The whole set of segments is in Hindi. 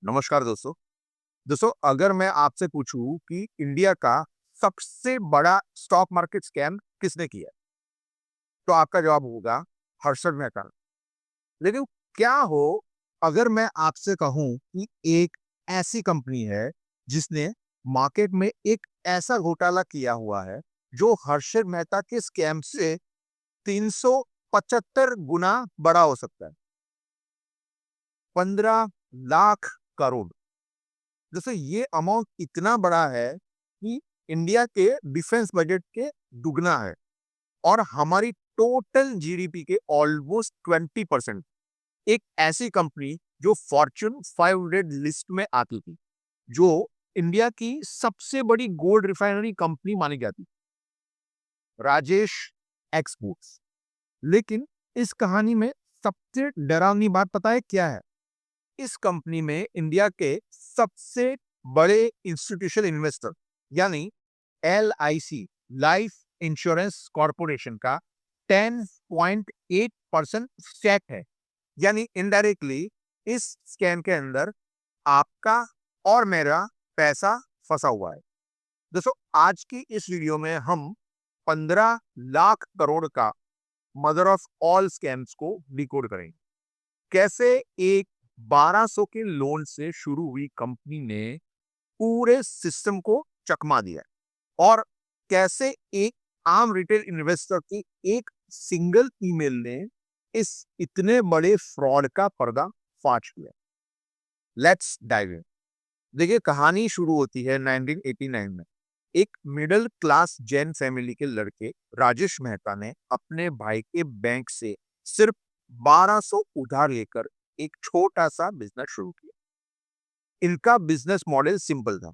नमस्कार दोस्तों। दोस्तों, अगर मैं आपसे पूछूं कि इंडिया का सबसे बड़ा स्टॉक मार्केट स्कैम किसने किया, तो आपका जवाब होगा हर्षद मेहता ने। लेकिन क्या हो अगर मैं आपसे कहूं कि एक ऐसी कंपनी है जिसने मार्केट में एक ऐसा घोटाला किया हुआ है जो हर्षद मेहता के स्कैम से 375 गुना बड़ा हो सकता है। 15 लाख करोड़। जैसे ये अमाउंट इतना बड़ा है कि इंडिया के डिफेंस बजट के दुगना है और हमारी टोटल जीडीपी के ऑलमोस्ट 20%। एक ऐसी कंपनी जो फॉर्च्यून 500 लिस्ट में आती थी, जो इंडिया की सबसे बड़ी गोल्ड रिफाइनरी कंपनी मानी जाती, राजेश एक्सपोर्ट्स। लेकिन इस कहानी में सबसे डरावनी बात पता है क्या है? इस कंपनी में इंडिया के सबसे बड़े इंस्टीट्यूशनल इन्वेस्टर यानी LIC, लाइफ इंश्योरेंस कॉर्पोरेशन का 10.8% स्टेक है। यानी इनडायरेक्टली इस स्कैम के अंदर आपका और मेरा पैसा फंसा हुआ है। दोस्तों, आज की इस वीडियो में हम 15 लाख करोड़ का मदर ऑफ ऑल स्कैम्स को डिकोड करेंगे। कैसे एक 1200 के लोन से शुरू हुई कंपनी ने पूरे सिस्टम को चकमा दिया और कैसे एक आम रिटेल इन्वेस्टर की एक सिंगल ईमेल ने इस इतने बड़े फ्रॉड का पर्दा फाश किया। Let's dive in. देखिए, कहानी शुरू होती है 1989 में। एक मिडिल क्लास जैन फैमिली के लड़के राजेश मेहता ने अपने भाई के बैंक से सिर्फ 1200 उधार लेकर एक छोटा सा बिजनेस शुरू किया। इनका बिजनेस मॉडल सिंपल था।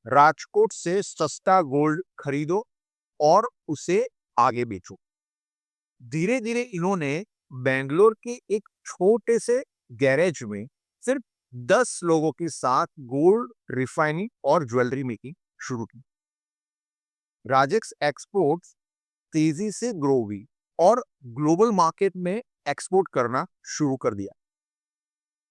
राजकोट से सस्ता गोल्ड खरीदो और उसे आगे बेचो। धीरे धीरे इन्होंने बेंगलोर के एक छोटे से गैरेज में सिर्फ 10 लोगों के साथ गोल्ड रिफाइनिंग और ज्वेलरी मेकिंग शुरू की। राजेक्स एक्सपोर्ट्स तेजी से ग्रो हुई और ग्लोबल मार्केट में एक्सपोर्ट करना शुरू कर दिया।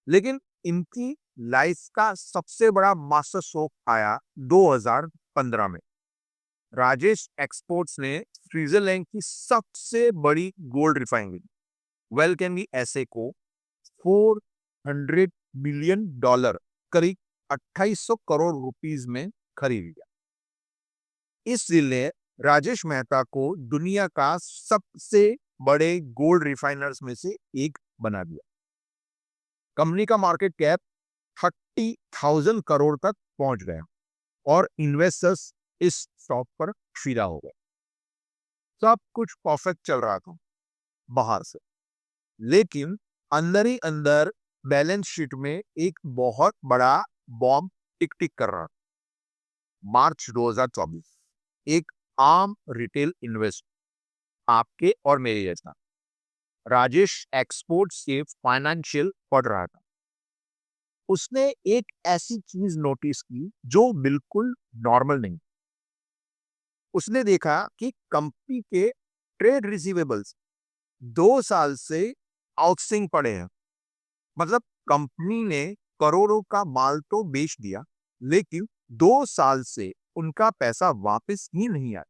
लेकिन इनकी लाइफ का सबसे बड़ा मास्टर स्ट्रोक आया 2015 में। राजेश एक्सपोर्ट्स ने स्विट्जरलैंड की सबसे बड़ी गोल्ड रिफाइनरी वेलकेमी एसए को 400 मिलियन डॉलर, करीब 2800 करोड़ रुपीस में खरीद लिया। इस डील ने राजेश मेहता को दुनिया का सबसे बड़े गोल्ड रिफाइनर्स में से एक बना दिया। कंपनी का मार्केट कैप 30,000 करोड़ तक पहुंच गया और इन्वेस्टर्स इस स्टॉक पर फिदा हो गए। सब कुछ परफेक्ट चल रहा था बाहर से, लेकिन अंदर ही अंदर बैलेंस शीट में एक बहुत बड़ा बॉम्ब टिक टिक कर रहा था। मार्च 2024, एक आम रिटेल इन्वेस्टर, आपके और मेरे जैसा, राजेश एक्सपोर्ट से फाइनेंशियल पढ़ रहा था। उसने एक ऐसी चीज नोटिस की जो बिल्कुल नॉर्मल नहीं। उसने देखा कि कंपनी के ट्रेड रिसीवेबल्स 2 साल से आउटस्टैंडिंग पड़े हैं। मतलब कंपनी ने करोड़ों का माल तो बेच दिया, लेकिन 2 साल से उनका पैसा वापस ही नहीं आया।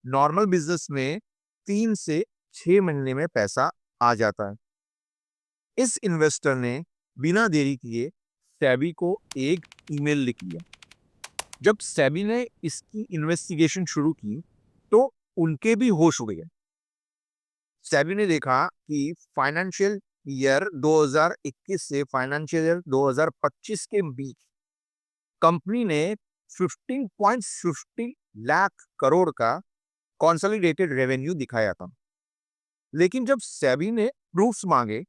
नॉर्मल बिजनेस में 3 से 6 महीने में पैसा आ जाता है। इस इन्वेस्टर ने बिना देरी किए सेबी को एक ईमेल लिख दिया। जब सेबी ने इसकी इन्वेस्टिगेशन शुरू की, तो उनके भी होश उड़ गए। सेबी ने देखा कि फाइनेंशियल ईयर 2021 से फाइनेंशियल ईयर 2025 के बीच कंपनी ने 15.50 लाख करोड़ का कंसोलिडेटेड रेवेन्यू दिखाया था। लेकिन जब सेबी ने प्रूफ्स मांगे,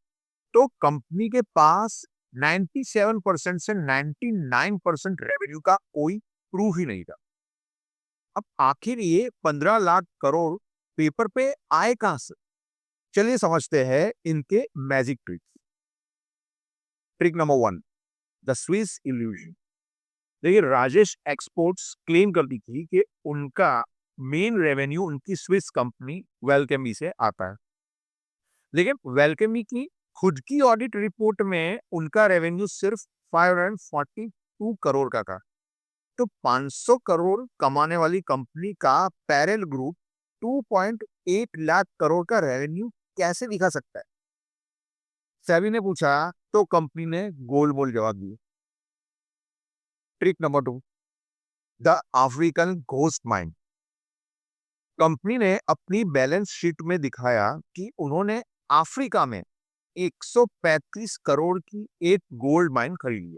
तो कंपनी के पास 97% से 99% रेवेन्यू का कोई प्रूफ ही नहीं था। अब आखिर ये 15 लाख करोड़ पेपर पे आए कहां से? चलिए समझते हैं इनके magic tricks. Trick number 1, the Swiss illusion. देखिए, राजेश एक्सपोर्ट्स क्लेम करती थी कि उनका मेन रेवेन्यू उनकी स्विस कंपनी वेलकेमी से आता है। लेकिन वेलकेमी की खुद की ऑडिट रिपोर्ट में उनका रेवेन्यू सिर्फ 542 करोड़ का था। तो 500 करोड़ कमाने वाली कंपनी का पैरेल ग्रुप 2.8 लाख करोड़ का रेवेन्यू कैसे दिखा सकता है? सेबी ने पूछा तो कंपनी ने गोल बोल जवाब दिए। Trick number 2, the African ghost mind. Company ने अपनी बैलेंस शीट में दिखाया कि उन्होंने अफ्रीका में 135 करोड़ की एक गोल्ड माइन खरीदी है।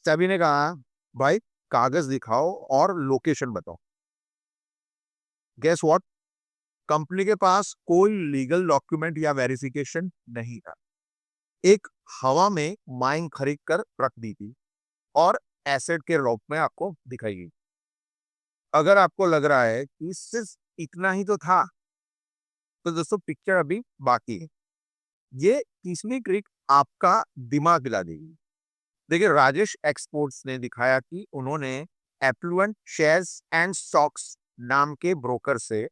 सेबी ने कहा, भाई कागज दिखाओ और लोकेशन बताओ। Guess what? कंपनी के पास कोई लीगल डॉक्यूमेंट या वेरिफिकेशन नहीं था। एक हवा में माइन खरीद कर रख दी थी और एसेट के रूप में आपको दिखाई गई। अगर आपको लग रहा है कि सिर्फ इतना ही तो था, तो दोस्तों पिक्चर अभी बाकी है। ये तीसरी ट्रिक आपका दिमाग हिला देगी। देखिए, राजेश एक्सपोर्ट्स ने दिखाया कि उन्होंने एप्लुएंट शेयर्स एंड स्टॉक्स नाम के ब्रोकर से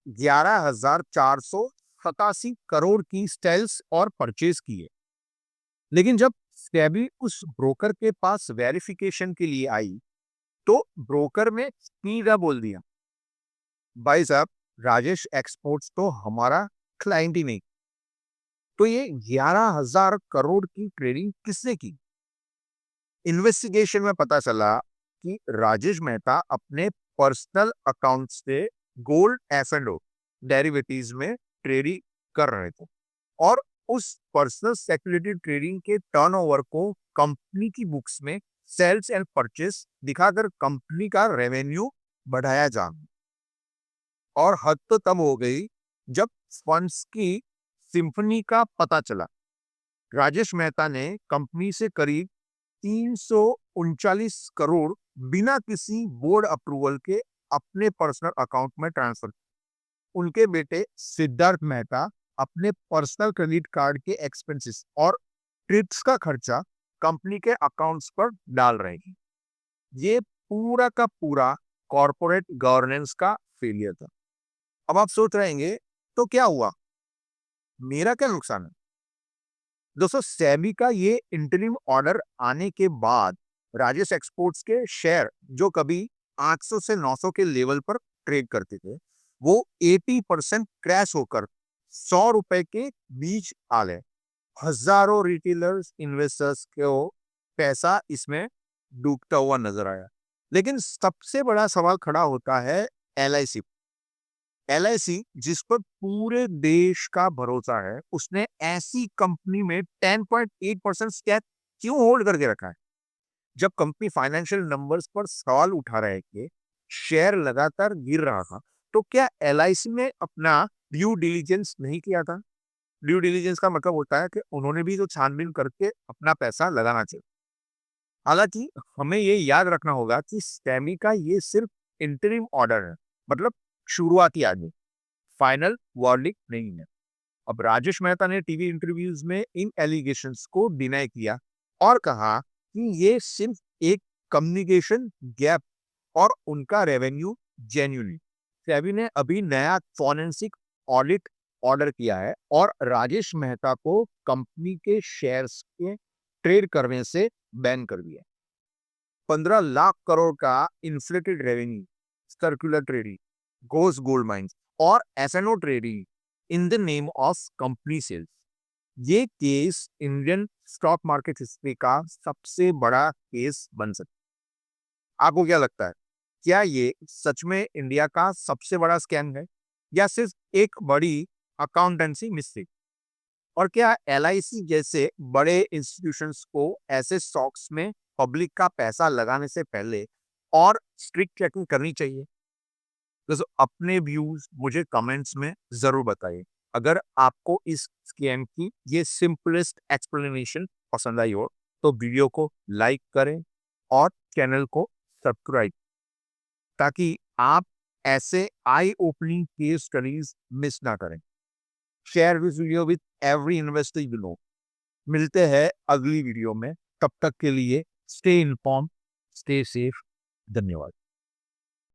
11,487 करोड़ की सेल्स और परचेज किए। लेकिन जब सेबी उस ब्रोकर के पास वेरिफिकेशन के लिए आई, तो ब्रोकर में सीधा बोल दिया, भाई साहब, राजेश एक्सपोर्ट्स तो हमारा क्लाइंट ही नहीं। तो ये 11,000 करोड़ की ट्रेडिंग किसने की? इन्वेस्टिगेशन में पता चला कि राजेश मेहता अपने पर्सनल अकाउंट से गोल्ड एफ&ओ डेरिवेटिव्स में ट्रेडिंग कर रहे थे और उस पर्सनल सिक्योरिटी ट्रेडिंग के टर्नओवर को कंपनी की बुक्स में सेल्स एंड परचेस दिखाकर कंपनी का रेवेन्यू बढ़ाया जा। और हद तो तब हो गई जब फंड्स की सिंफनी का पता चला। राजेश मेहता ने कंपनी से करीब 339 करोड़ बिना किसी बोर्ड अप्रूवल के अपने पर्सनल अकाउंट में ट्रांसफर। उनके बेटे सिद्धार्थ मेहता अपने पर्सनल क्रेडिट कार्ड के एक्सपेंसेस और ट्रिप्स का खर्चा कंपनी के अकाउंट्स पर डाल रहे हैं। ये पूरा का पूरा कॉर्पोरेट गवर्नेंस का फेलियर था। अब आप सोच रहेंगे, तो क्या हुआ, मेरा क्या नुकसान है? दोस्तों, सेबी का ये इंटरिम ऑर्डर आने के बाद राजेश एक्सपोर्ट्स के शेयर जो कभी 800 से 900 के लेवल पर ट्रेड करते थे, वो 80% क्रैश होकर 100 रुपए के बीच आ गए। हजारों रिटेलर्स इन्वेस्टर्स को पैसा इसमें डूबता हुआ नजर आया। लेकिन सबसे बड़ा सवाल खड़ा होता है एलआईसी। एलआईसी जिस पर पूरे देश का भरोसा है, उसने ऐसी कंपनी में 10.8% स्टैक क्यों होल्ड करके रखा है? जब कंपनी फाइनेंशियल नंबर्स पर सवाल उठा रहे थे, शेयर लगातार गिर रहा था, तो क्या एलआईसी ने अपना ड्यू डिलीजेंस नहीं किया था? ड्यू डिलीजेंस का मतलब होता है कि उन्होंने भी जो छानबीन करके अपना पैसा लगाना चाहिए। हालांकि हमें ये याद रखना होगा कि स्टैमी का ये सिर्फ इंटरिम ऑर्डर है, मतलब शुरुआती आदमी, फाइनल वर्डिक्ट नहीं है। अब राजेश मेहता ने टीवी इंटरव्यूज में इन एलिगेशंस को डिनाई किया और कहा कि ये सिर्फ एक कम्युनिकेशन गैप और उनका रेवेन्यू जेन्युइनली। सेबी ने अभी नया फॉरेंसिक ऑडिट ऑर्डर किया है और राजेश मेहता को कंपनी के शेयर्स के ट्रेड करने से बैन कर दिया। 15 लाख करोड़ का इन्फ्लेटेड रेवेन्यू, सर्कुलर ट्रेडिंग, गोस गोल्ड माइंस और SNO trading in the name of company sales. ये case Indian stock market history का सबसे बड़ा केस बन सकता है। आपको क्या लगता है, क्या ये सच में इंडिया का सबसे बड़ा स्कैम है या सिर्फ एक बड़ी अकाउंटेंसी मिस्टेक? और क्या एलआईसी जैसे बड़े इंस्टीट्यूशंस को ऐसे स्टॉक्स में पब्लिक का पैसा लगाने से पहले और स्ट्रिक्ट चेकिंग करनी चाहिए? दोस्तों, अपने व्यूज मुझे कमेंट्स में जरूर बताइए। अगर आपको इस स्कैम की ये सिंपलेस्ट एक्सप्लेनेशन पसंद आई हो, तो वीडियो को लाइक करें और चैनल को सब्सक्राइब, ताकि आप ऐसे आई ओपनिंग केस स्टडीज मिस ना करें। Share this video with every investor you know. मिलते हैं अगली वीडियो में। तब तक के लिए स्टे इन्फॉर्म, स्टे सेफ। धन्यवाद।